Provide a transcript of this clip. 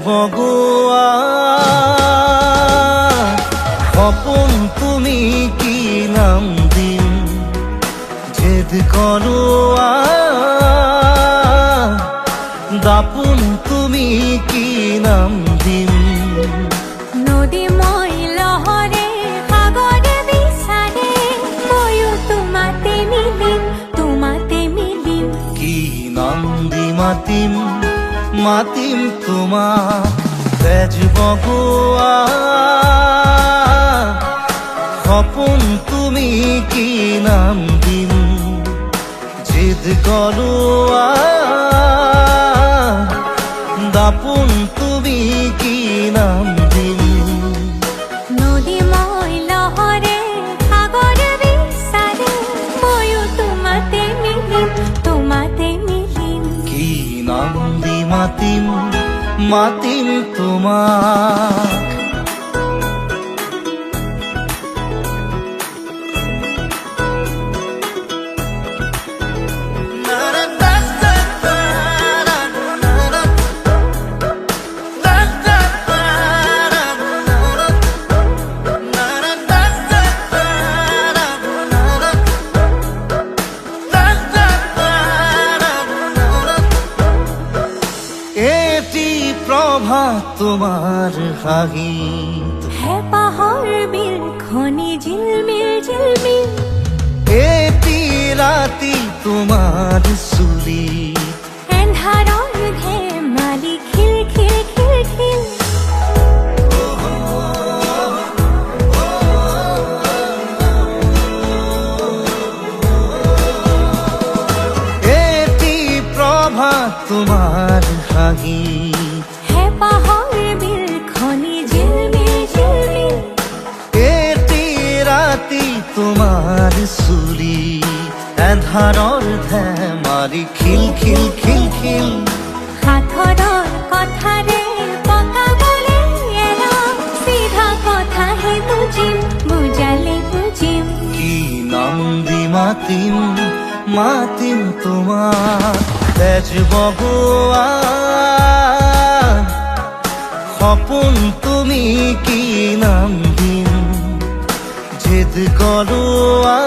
বগোয়া স্বপন তুমি কি নাম দিন জেদ করোয়া দাপুন তুমি কি নাম দিন নদী মই লহরে সাগরে বিচারে ময়ো তোমাতে মিলিম কি নাম দি মাতিম মাতিম তোমাক তেজ বগোয়া স্বপন তুমি কি নাম দিন জেদ করোয়া দাপুন তুমি কি নাম দিন নদী মই লহরে সাগরে বিচারে ময়ো তোমাতে মিলিম কি নাম দি মাতিম মাতিম তোমাক এটি প্রভাত তোমার হাগিত হে পাহাড় বিল খনি ঝিলমিল এটি রাতি তোমার সুলি এন্ধাৰৰ ধেমালি খিল এটি প্রভাত তোমার হাগিত হে পাহাড় বিল খনি ঝিলমিল এটি রাতি তোমার সুলি এন্ধাৰৰ ধেমালি খিল হাতৰৰ কথাৰে পকাবলে এৰা চিধা কথাহে বুজিম কি নাম দি মাতিম তোমাক তেজ বগোয়া স্বপন তুমি কি নাম দিন জেদ করোয়া